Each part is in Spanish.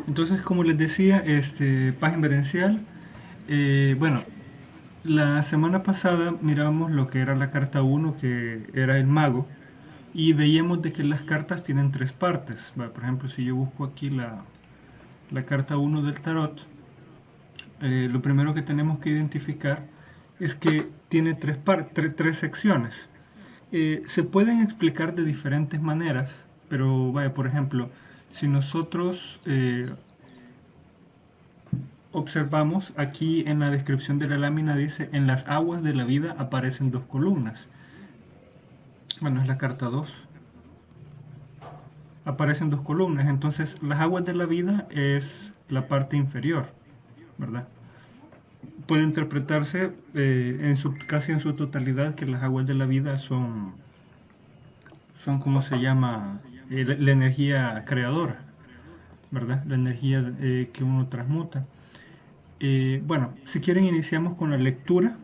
Entonces, como les decía, paz inverencial. Bueno, la semana pasada mirábamos lo que era la carta uno, que era el mago, y veíamos de que las cartas tienen tres partes. Va, por ejemplo, si yo busco aquí la carta uno del tarot, lo primero que tenemos que identificar es que tiene tres secciones. Se pueden explicar de diferentes maneras, pero vaya, por ejemplo, si nosotros observamos aquí en la descripción de la lámina, dice: en las aguas de la vida aparecen dos columnas. Bueno, es la carta 2. Aparecen dos columnas, entonces las aguas de la vida es la parte inferior, ¿verdad? Puede interpretarse casi en su totalidad que las aguas de la vida son ¿cómo se llama? La energía creadora, ¿verdad? La energía que uno transmuta. Bueno, si quieren iniciamos con la lectura,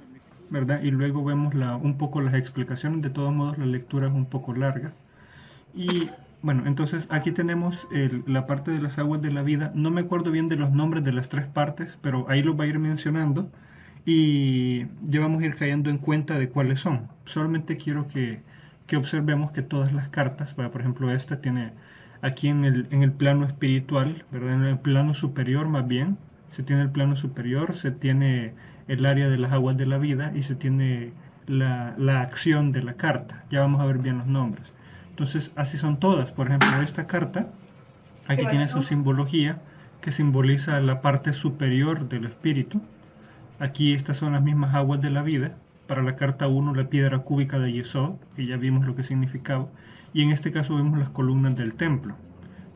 ¿verdad? Y luego vemos un poco las explicaciones. De todos modos, la lectura es un poco larga. Y bueno, entonces aquí tenemos la parte de las aguas de la vida. No me acuerdo bien de los nombres de las tres partes, pero ahí los va a ir mencionando y ya vamos a ir cayendo en cuenta de cuáles son. Solamente quiero que observemos que todas las cartas, por ejemplo esta tiene aquí en el plano espiritual, ¿verdad? En el plano superior más bien, se tiene el plano superior, se tiene el área de las aguas de la vida y se tiene la acción de la carta. Ya vamos a ver bien los nombres. Entonces, así son todas. Por ejemplo, esta carta, aquí tiene su simbología, que simboliza la parte superior del espíritu. Aquí estas son las mismas aguas de la vida. Para la carta uno, la piedra cúbica de Yesod, que ya vimos lo que significaba. Y en este caso vemos las columnas del templo.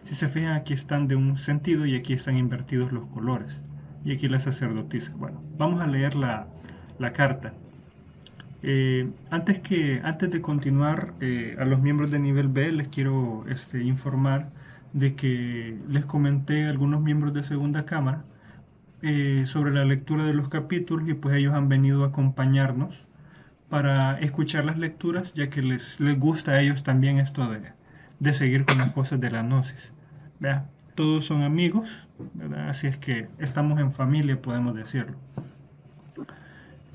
Si se fijan, aquí están de un sentido y aquí están invertidos los colores. Y aquí la sacerdotisa. Bueno, vamos a leer la carta. Antes de continuar, a los miembros de nivel B les quiero informar de que les comenté a algunos miembros de segunda cámara sobre la lectura de los capítulos, y pues ellos han venido a acompañarnos para escuchar las lecturas, ya que les gusta a ellos también esto de seguir con las cosas de la gnosis. Vea, todos son amigos, ¿verdad? Así es que estamos en familia, podemos decirlo.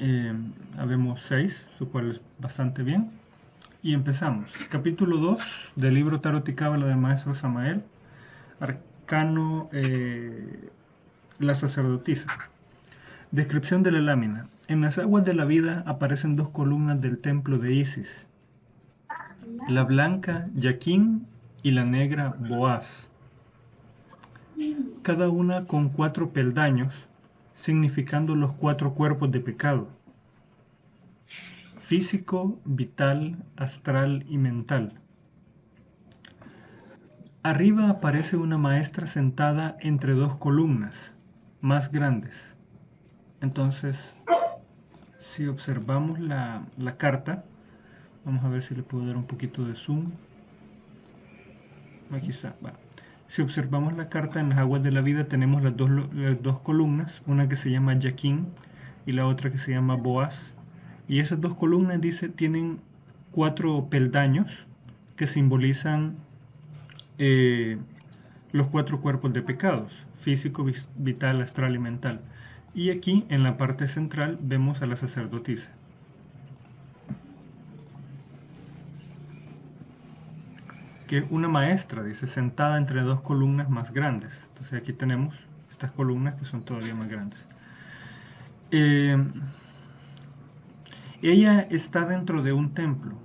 Eh, Habemos 6, lo cual es bastante bien. Y empezamos. Capítulo 2 del libro Tarot y Cábala del Maestro Samael. Arcano, la sacerdotisa. Descripción de la lámina. En las aguas de la vida aparecen dos columnas del templo de Isis. La blanca, Yaquín, y la negra, Boaz. Cada una con 4 peldaños, significando los 4 cuerpos de pecado: físico, vital, astral y mental. Arriba aparece una maestra sentada entre dos columnas más grandes. Entonces, si observamos la carta, vamos a ver si le puedo dar un poquito de zoom. Aquí está. Bueno, si observamos la carta, en las aguas de la vida tenemos las dos columnas, una que se llama Yaquín y la otra que se llama Boaz. Y esas dos columnas, dice, tienen 4 peldaños que simbolizan eh, los 4 cuerpos de pecados: físico, vital, astral y mental. Y aquí en la parte central vemos a la sacerdotisa, que es una maestra, dice, sentada entre dos columnas más grandes. Entonces aquí tenemos estas columnas que son todavía más grandes. Eh, Ella está dentro de un templo.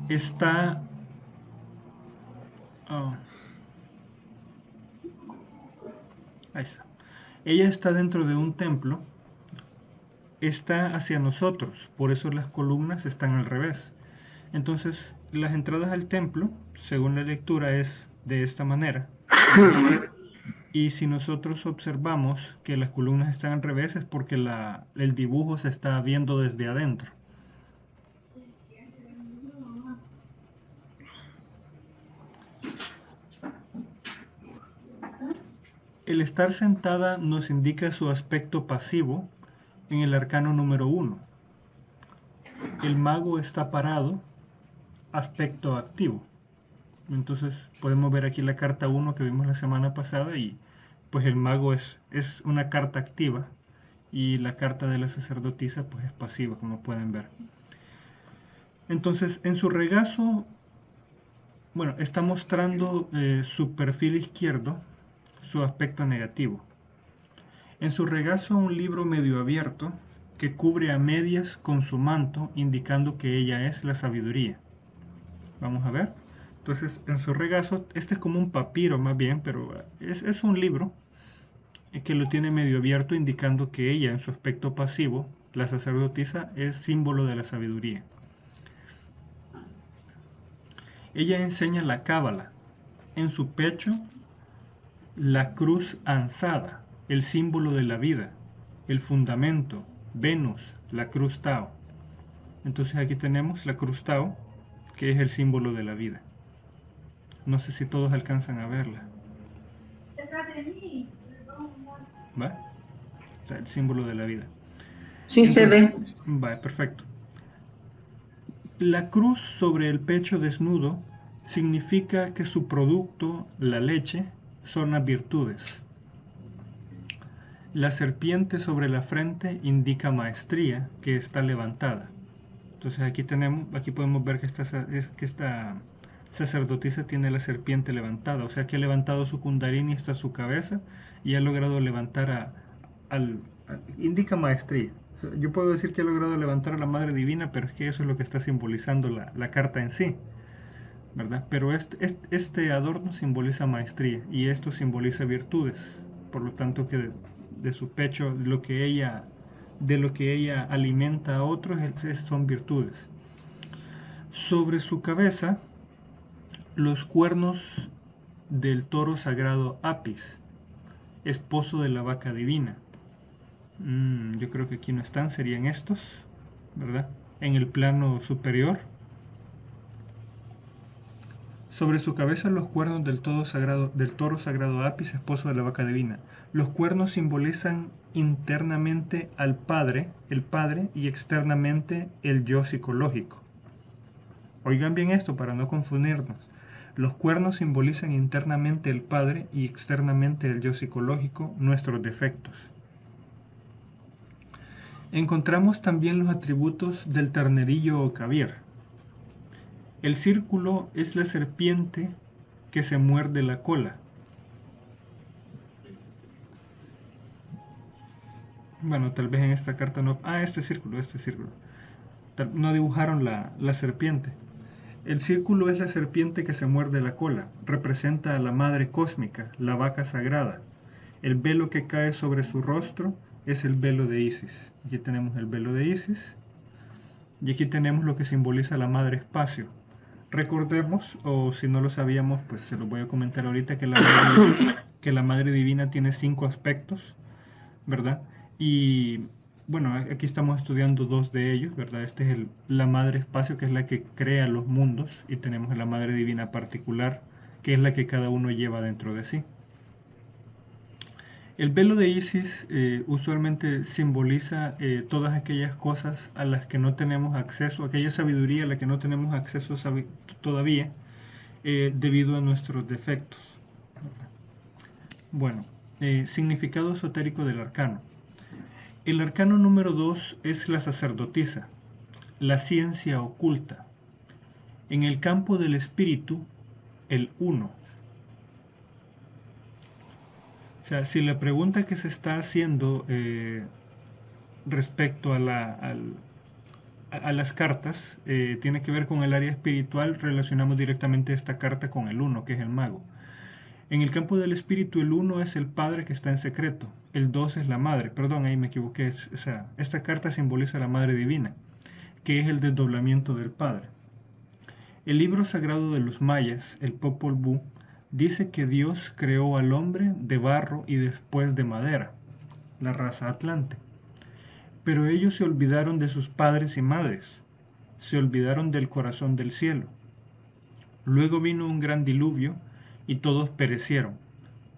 Está... oh, ahí está. Ella está dentro de un templo, está hacia nosotros, por eso las columnas están al revés. Entonces, las entradas al templo, según la lectura, es de esta manera. Y si nosotros observamos que las columnas están al revés, es porque el dibujo se está viendo desde adentro. El estar sentada nos indica su aspecto pasivo en el arcano número 1. El mago está parado, aspecto activo. Entonces podemos ver aquí la carta 1 que vimos la semana pasada y pues el mago es una carta activa y la carta de la sacerdotisa pues es pasiva, como pueden ver. Entonces en su regazo, bueno, está mostrando su perfil izquierdo, su aspecto negativo. En su regazo un libro medio abierto que cubre a medias con su manto, indicando que ella es la sabiduría. Vamos a ver. Entonces, en su regazo, este es como un papiro más bien, pero es un libro que lo tiene medio abierto, indicando que ella, en su aspecto pasivo, la sacerdotisa, es símbolo de la sabiduría. Ella enseña la cábala. En su pecho, la cruz ansada, el símbolo de la vida, el fundamento, Venus, la cruz Tao. Entonces aquí tenemos la cruz Tao, que es el símbolo de la vida. No sé si todos alcanzan a verla. ¿Va? O sea, el símbolo de la vida. Sí se Entonces, ve. va, perfecto. La cruz sobre el pecho desnudo significa que su producto, la leche, son las virtudes. La serpiente sobre la frente indica maestría, que está levantada. Entonces aquí podemos ver que esta sacerdotisa tiene la serpiente levantada, o sea que ha levantado su kundalini hasta su cabeza y ha logrado levantar indica maestría. O sea, yo puedo decir que ha logrado levantar a la Madre Divina, pero es que eso es lo que está simbolizando la carta en sí, ¿verdad? Pero este adorno simboliza maestría y esto simboliza virtudes, por lo tanto que de su pecho de lo que ella alimenta a otros son virtudes. Sobre su cabeza, los cuernos del toro sagrado Apis, esposo de la vaca divina. Yo creo que aquí no están, serían estos, ¿verdad? En el plano superior. Sobre su cabeza los cuernos del toro sagrado Apis, esposo de la vaca divina. Los cuernos simbolizan internamente al Padre, el Padre, y externamente el yo psicológico. Oigan bien esto para no confundirnos. Los cuernos simbolizan internamente el Padre y externamente el yo psicológico, nuestros defectos. Encontramos también los atributos del ternerillo o caviar. El círculo es la serpiente que se muerde la cola. Bueno, tal vez en esta carta no... este círculo. No dibujaron la serpiente. El círculo es la serpiente que se muerde la cola. Representa a la madre cósmica, la vaca sagrada. El velo que cae sobre su rostro es el velo de Isis. Aquí tenemos el velo de Isis. Y aquí tenemos lo que simboliza la madre espacio. Recordemos, o si no lo sabíamos, pues se lo voy a comentar ahorita, que la madre divina tiene 5 aspectos, ¿verdad? Y bueno, aquí estamos estudiando 2 de ellos, ¿verdad? Este es la madre espacio, que es la que crea los mundos, y tenemos la madre divina particular, que es la que cada uno lleva dentro de sí. El velo de Isis usualmente simboliza todas aquellas cosas a las que no tenemos acceso, aquella sabiduría a la que no tenemos acceso todavía debido a nuestros defectos. Bueno, significado esotérico del arcano. El arcano número 2 es la sacerdotisa, la ciencia oculta. En el campo del espíritu, el uno. O sea, si la pregunta que se está haciendo respecto a las cartas tiene que ver con el área espiritual, relacionamos directamente esta carta con el uno, que es el mago. En el campo del espíritu, el 1 es el padre que está en secreto, el 2 es la madre, perdón, ahí me equivoqué, esta carta simboliza la madre divina, que es el desdoblamiento del padre. El libro sagrado de los mayas, el Popol Vuh, dice que Dios creó al hombre de barro y después de madera, la raza atlante. Pero ellos se olvidaron de sus padres y madres, se olvidaron del corazón del cielo. Luego vino un gran diluvio y todos perecieron.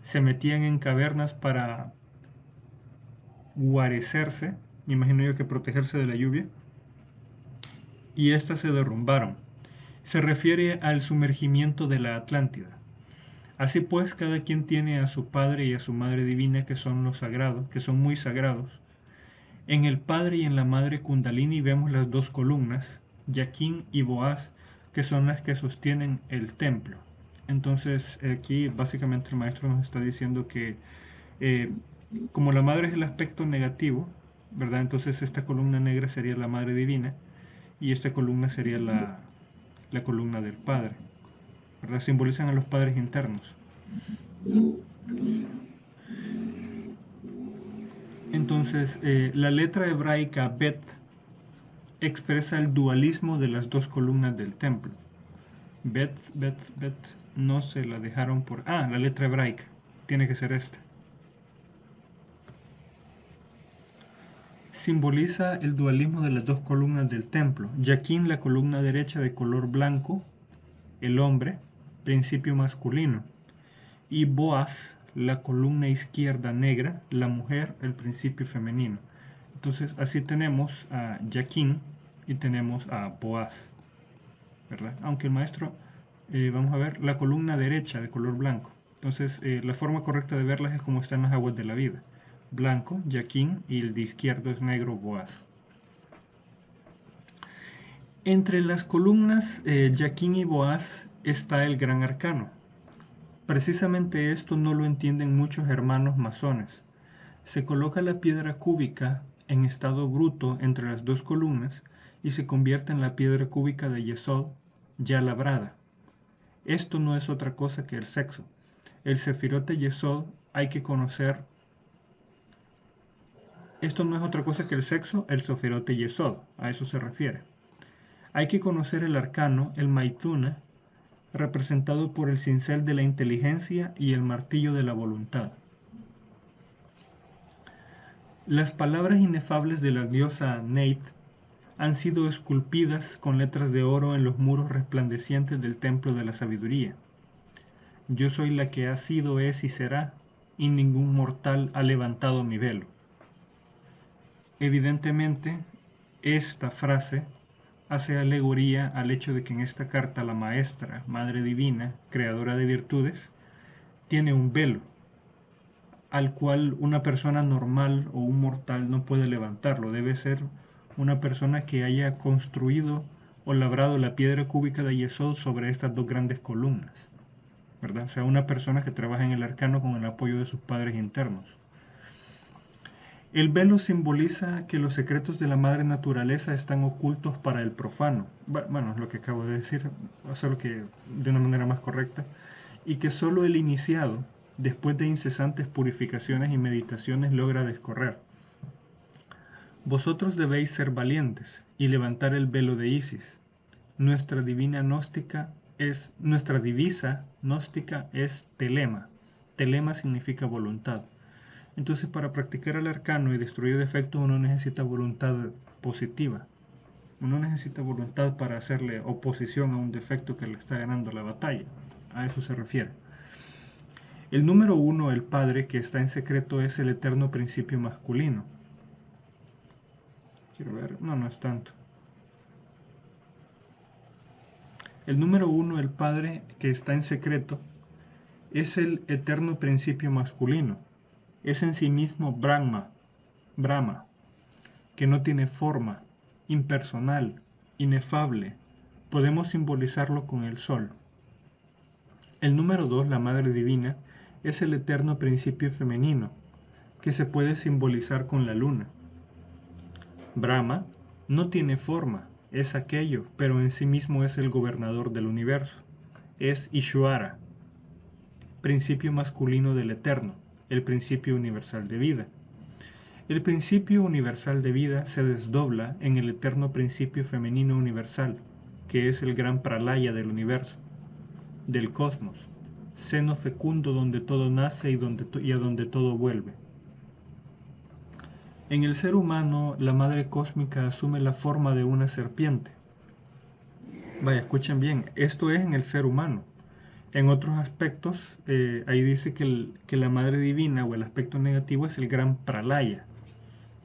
Se metían en cavernas para guarecerse, me imagino yo que protegerse de la lluvia, y éstas se derrumbaron. Se refiere al sumergimiento de la Atlántida. Así pues, cada quien tiene a su padre y a su madre divina, que son los sagrados, que son muy sagrados. En el padre y en la madre Kundalini vemos las dos columnas, Yaquín y Boaz, que son las que sostienen el templo. Entonces, aquí básicamente el maestro nos está diciendo que eh, como la madre es el aspecto negativo, ¿verdad? Entonces esta columna negra sería la madre divina y esta columna sería la columna del padre, ¿verdad? Simbolizan a los padres internos. Entonces, la letra hebraica Bet expresa el dualismo de las dos columnas del templo. Bet, no se la dejaron por... Ah, la letra hebraica. Tiene que ser esta. Simboliza el dualismo de las dos columnas del templo. Yaquín, la columna derecha de color blanco, el hombre, principio masculino. Y Boaz, la columna izquierda negra, la mujer, el principio femenino. Entonces así tenemos a Yaquín y tenemos a Boaz, ¿verdad? Aunque el maestro, vamos a ver, la columna derecha de color blanco. Entonces la forma correcta de verlas es como están las aguas de la vida. Blanco, Yaquín, y el de izquierdo es negro, Boaz. Entre las columnas Yaquín y Boaz está el gran arcano. Precisamente esto no lo entienden muchos hermanos masones. Se coloca la piedra cúbica en estado bruto entre las dos columnas y se convierte en la piedra cúbica de Yesod ya labrada. Esto no es otra cosa que el sexo. El Sefirote Yesod hay que conocer. Esto no es otra cosa que el sexo, el Sefirote Yesod. A eso se refiere. Hay que conocer el arcano, el Maituna, representado por el cincel de la inteligencia y el martillo de la voluntad. Las palabras inefables de la diosa Neit han sido esculpidas con letras de oro en los muros resplandecientes del templo de la sabiduría. Yo soy la que ha sido, es y será, y ningún mortal ha levantado mi velo. Evidentemente, esta frase hace alegoría al hecho de que en esta carta la maestra, Madre Divina, creadora de virtudes, tiene un velo, al cual una persona normal o un mortal no puede levantarlo. Debe ser una persona que haya construido o labrado la piedra cúbica de Yesod sobre estas dos grandes columnas, ¿verdad? O sea, una persona que trabaja en el arcano con el apoyo de sus padres internos. El velo simboliza que los secretos de la madre naturaleza están ocultos para el profano. Bueno, es lo que acabo de decir, solo que de una manera más correcta. Y que solo el iniciado, después de incesantes purificaciones y meditaciones, logra descorrer. Vosotros debéis ser valientes y levantar el velo de Isis. Nuestra divisa gnóstica es telema. Telema significa voluntad. Entonces, para practicar el arcano y destruir defectos, uno necesita voluntad positiva. Uno necesita voluntad para hacerle oposición a un defecto que le está ganando la batalla. A eso se refiere. El número 1, el Padre, que está en secreto, es el eterno principio masculino. Quiero ver, no es tanto. El número 1, el Padre, que está en secreto, es el eterno principio masculino. Es en sí mismo Brahma, que no tiene forma, impersonal, inefable. Podemos simbolizarlo con el sol. El número 2, la Madre Divina, es el eterno principio femenino, que se puede simbolizar con la luna. Brahma no tiene forma, es aquello, pero en sí mismo es el gobernador del universo. Es Ishvara, principio masculino del eterno, el principio universal de vida. El principio universal de vida se desdobla en el eterno principio femenino universal, que es el gran pralaya del universo, del cosmos, seno fecundo donde todo nace y a donde todo vuelve. En el ser humano, la madre cósmica asume la forma de una serpiente. Vaya, escuchen bien, esto es en el ser humano. En otros aspectos, ahí dice que la madre divina o el aspecto negativo es el gran pralaya.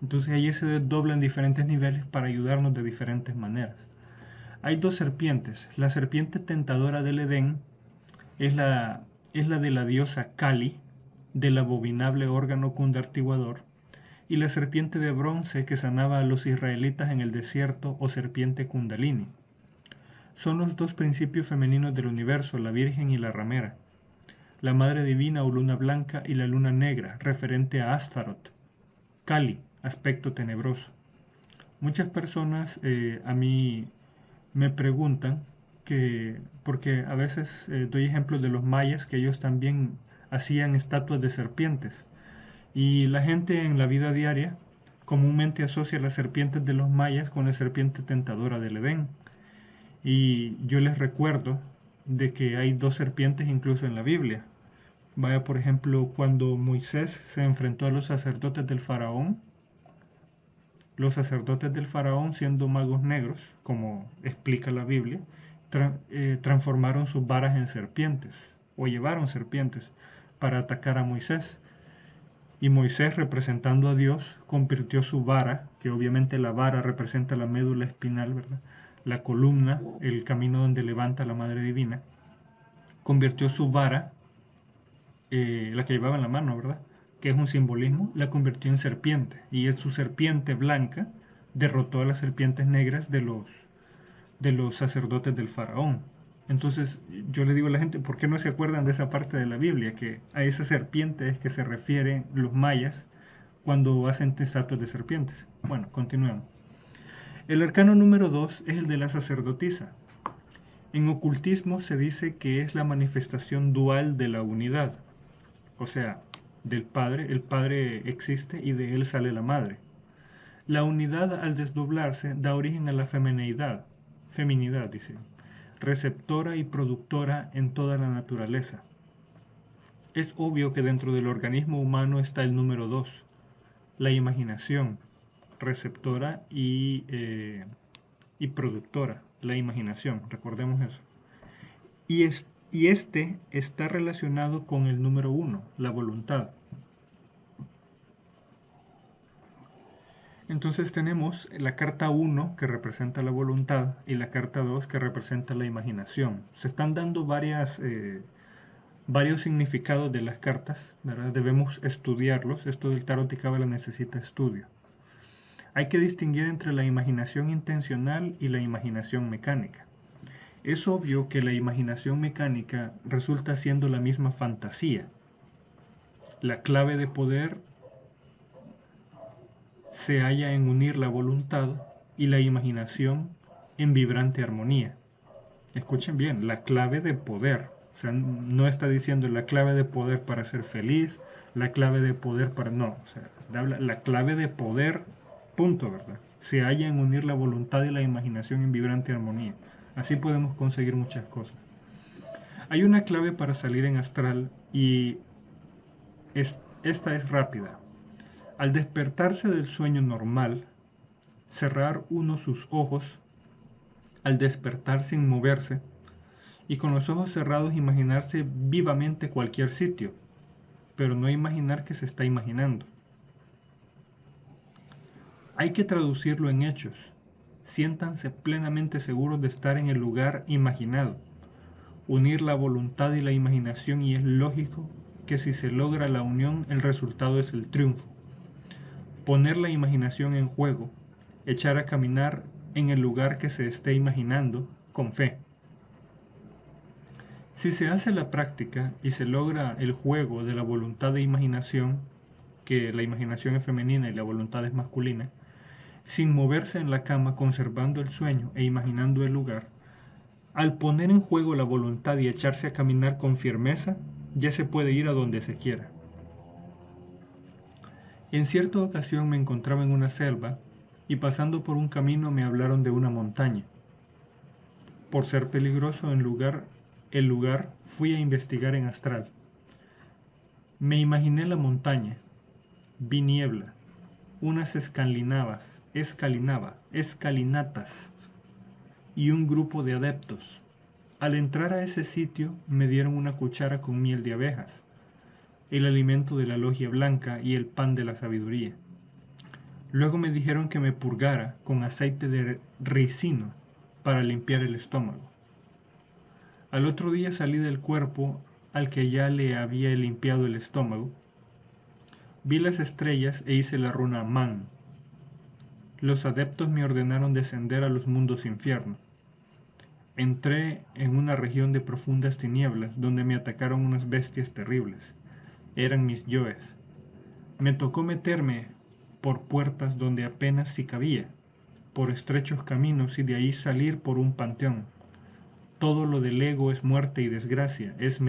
Entonces allí se desdobla en diferentes niveles para ayudarnos de diferentes maneras. Hay dos serpientes. La serpiente tentadora del Edén es la de la diosa Kali, del abominable órgano cundartiguador, y la serpiente de bronce que sanaba a los israelitas en el desierto o serpiente Kundalini. Son los dos principios femeninos del universo, la Virgen y la ramera, la Madre Divina o Luna Blanca y la Luna Negra, referente a Astaroth, Kali, aspecto tenebroso. Muchas personas a mí me preguntan porque a veces doy ejemplos de los mayas, que ellos también hacían estatuas de serpientes. Y la gente en la vida diaria comúnmente asocia las serpientes de los mayas con la serpiente tentadora del Edén. Y yo les recuerdo de que hay dos serpientes incluso en la Biblia. Vaya, por ejemplo, cuando Moisés se enfrentó a los sacerdotes del faraón siendo magos negros, como explica la Biblia, transformaron sus varas en serpientes, o llevaron serpientes, para atacar a Moisés. Y Moisés, representando a Dios, convirtió su vara, que obviamente la vara representa la médula espinal, ¿verdad? La columna, el camino donde levanta la Madre Divina, convirtió su vara, la que llevaba en la mano, ¿verdad? Que es un simbolismo, la convirtió en serpiente. Y es su serpiente blanca derrotó a las serpientes negras de los sacerdotes del faraón. Entonces yo le digo a la gente, ¿por qué no se acuerdan de esa parte de la Biblia? Que a esa serpiente es que se refieren los mayas cuando hacen estatuas de serpientes. Bueno, continuemos. El arcano número 2 es el de la sacerdotisa. En ocultismo se dice que es la manifestación dual de la unidad, o sea, del Padre. El Padre existe y de él sale la Madre. La unidad, al desdoblarse, da origen a la feminidad, dice, receptora y productora en toda la naturaleza. Es obvio que dentro del organismo humano está el número 2, la imaginación, receptora y productora, la imaginación, recordemos eso. Y este está relacionado con el número 1, la voluntad. Entonces tenemos la carta 1 que representa la voluntad y la carta 2 que representa la imaginación. Se están dando varios significados de las cartas, ¿verdad? Debemos estudiarlos. Esto del tarot y cábala necesita estudio. Hay que distinguir entre la imaginación intencional y la imaginación mecánica. Es obvio que la imaginación mecánica resulta siendo la misma fantasía. La clave de poder se halla en unir la voluntad y la imaginación en vibrante armonía. Escuchen bien, la clave de poder. O sea, no está diciendo la clave de poder para ser feliz, la clave de poder para... No, o sea, la clave de poder, punto, ¿verdad? Se halla en unir la voluntad y la imaginación en vibrante armonía. Así podemos conseguir muchas cosas. Hay una clave para salir en astral y esta es rápida. Al despertarse del sueño normal, cerrar uno sus ojos, al despertar sin moverse, y con los ojos cerrados imaginarse vivamente cualquier sitio, pero no imaginar que se está imaginando. Hay que traducirlo en hechos. Siéntanse plenamente seguros de estar en el lugar imaginado. Unir la voluntad y la imaginación, y es lógico que si se logra la unión, el resultado es el triunfo. Poner la imaginación en juego, echar a caminar en el lugar que se esté imaginando con fe. Si se hace la práctica y se logra el juego de la voluntad e imaginación, que la imaginación es femenina y la voluntad es masculina, sin moverse en la cama, conservando el sueño e imaginando el lugar, al poner en juego la voluntad y echarse a caminar con firmeza, ya se puede ir a donde se quiera. En cierta ocasión me encontraba en una selva y pasando por un camino me hablaron de una montaña. Por ser peligroso el lugar, fui a investigar en astral. Me imaginé la montaña, vi niebla, unas escalinatas y un grupo de adeptos. Al entrar a ese sitio me dieron una cuchara con miel de abejas, el alimento de la logia blanca y el pan de la sabiduría. Luego me dijeron que me purgara con aceite de ricino para limpiar el estómago. Al otro día salí del cuerpo al que ya le había limpiado el estómago. Vi las estrellas e hice la runa Man. Los adeptos me ordenaron descender a los mundos infiernos. Entré en una región de profundas tinieblas donde me atacaron unas bestias terribles. Eran mis yoes. Me tocó meterme por puertas donde apenas si cabía, por estrechos caminos y de ahí salir por un panteón. Todo lo del ego es muerte y desgracia, es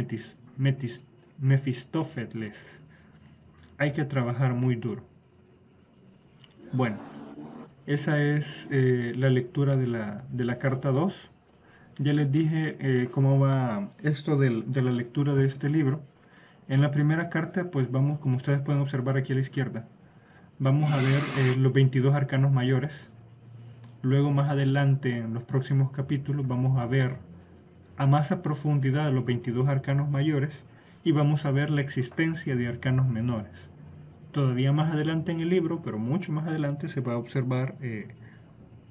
Mefistófeles. Hay que trabajar muy duro. Bueno, esa es la lectura de la carta 2. Ya les dije cómo va esto de la lectura de este libro. En la primera carta, pues vamos, como ustedes pueden observar aquí a la izquierda, vamos a ver los 22 arcanos mayores. Luego más adelante, en los próximos capítulos, vamos a ver a más a profundidad los 22 arcanos mayores y vamos a ver la existencia de arcanos menores. Todavía más adelante en el libro, pero mucho más adelante, se va a observar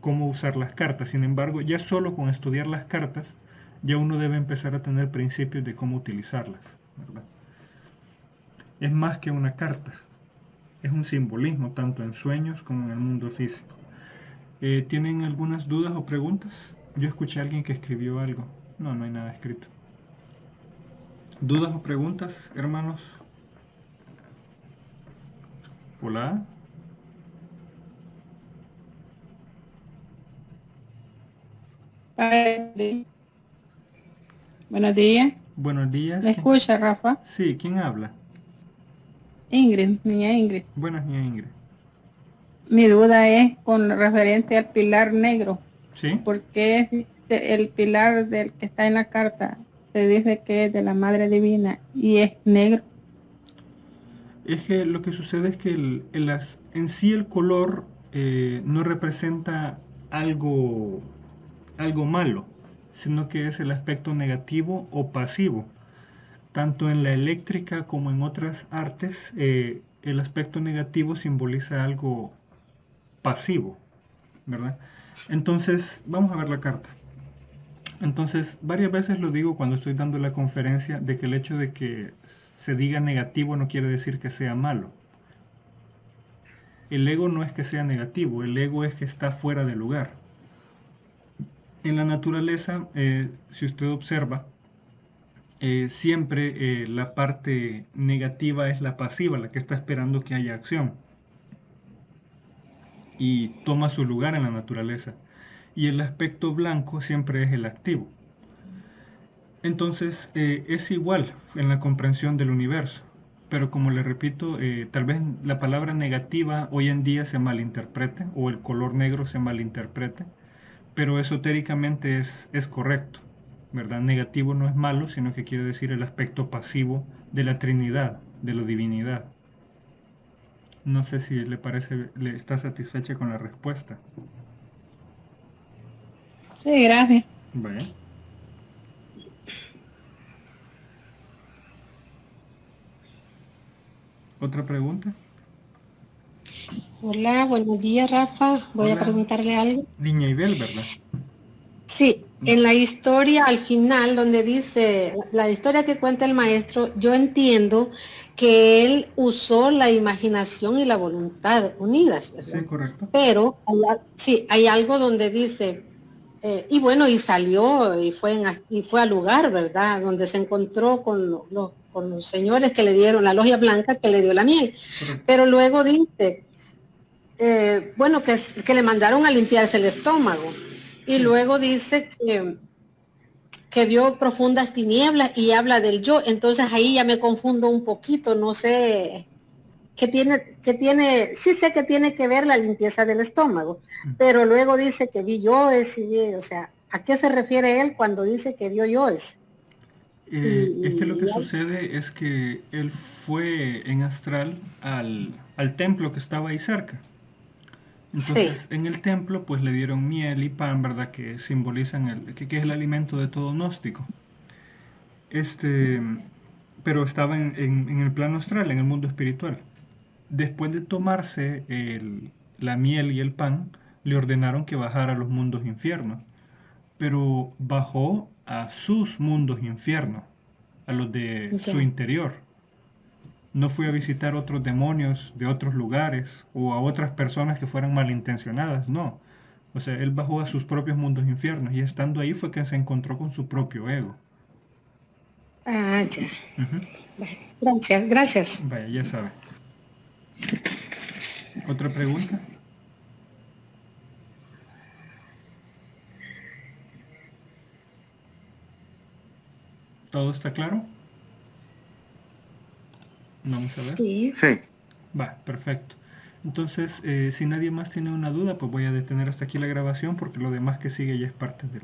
cómo usar las cartas. Sin embargo, ya solo con estudiar las cartas, ya uno debe empezar a tener principios de cómo utilizarlas, ¿verdad? Es más que una carta, es un simbolismo tanto en sueños como en el mundo físico. ¿Tienen algunas dudas o preguntas? Yo escuché a alguien que escribió algo. No, no hay nada escrito. ¿Dudas o preguntas, hermanos? Hola. Padre, buenos días. Buenos días. ¿Me escucha, Rafa? Sí, ¿quién habla? Ingrid, niña Ingrid. Buenas, niña Ingrid. Mi duda es con referente al pilar negro. ¿Sí? ¿Por qué el pilar del que está en la carta se dice que es de la Madre Divina y es negro? Es que lo que sucede es que en sí el color no representa algo, algo malo, sino que es el aspecto negativo o pasivo. Tanto en la eléctrica como en otras artes, el aspecto negativo simboliza algo pasivo, ¿verdad? Entonces, vamos a ver la carta. Entonces, varias veces lo digo cuando estoy dando la conferencia, de que el hecho de que se diga negativo no quiere decir que sea malo. El ego no es que sea negativo, el ego es que está fuera de lugar. En la naturaleza, si usted observa, siempre la parte negativa es la pasiva, la que está esperando que haya acción y toma su lugar en la naturaleza. Y el aspecto blanco siempre es el activo. Entonces es igual en la comprensión del universo. Pero como le repito, tal vez la palabra negativa hoy en día se malinterprete o el color negro se malinterprete, pero esotéricamente es correcto, ¿verdad? Negativo no es malo, sino que quiere decir el aspecto pasivo de la Trinidad, de la divinidad. No sé si le parece, le está satisfecha con la respuesta. Sí, gracias. Vaya. ¿Otra pregunta? Hola, buenos días, Rafa. Voy a Hola, preguntarle algo. niña Ibel, ¿verdad? Sí, en la historia al final, donde dice, la historia que cuenta el maestro, yo entiendo que él usó la imaginación y la voluntad unidas, ¿verdad? Sí, correcto. Pero sí, hay algo donde dice, y bueno, y salió y fue al lugar, ¿verdad? Donde se encontró con los señores que le dieron, la logia blanca que le dio la miel. Correcto. Pero luego dice, bueno, que le mandaron a limpiarse el estómago. Y Sí. luego dice que vio profundas tinieblas y habla del yo. Entonces ahí ya me confundo un poquito, no sé sí sé que tiene que ver la limpieza del estómago, pero luego dice que vi yoes, o sea, ¿a qué se refiere él cuando dice que vio yoes? Es que lo que sucede es que él fue en astral al templo que estaba ahí cerca. Entonces, Sí, en el templo, pues le dieron miel y pan, ¿verdad? Que simbolizan que es el alimento de todo gnóstico. Este, pero estaba en el plano astral, en el mundo espiritual. Después de tomarse la miel y el pan, le ordenaron que bajara a los mundos infiernos, pero bajó a sus mundos infiernos, a los de su Ya. interior. No fue a visitar otros demonios de otros lugares o a otras personas que fueran malintencionadas, no. O sea, él bajó a sus propios mundos infiernos y estando ahí fue que se encontró con su propio ego. Ah, ya. Ujú. Bueno, gracias, gracias. Vaya, ya sabe. ¿Otra pregunta? ¿Todo está claro? Vamos a ver. Sí. Sí. Va, perfecto. Entonces, si nadie más tiene una duda, pues voy a detener hasta aquí la grabación porque lo demás que sigue ya es parte del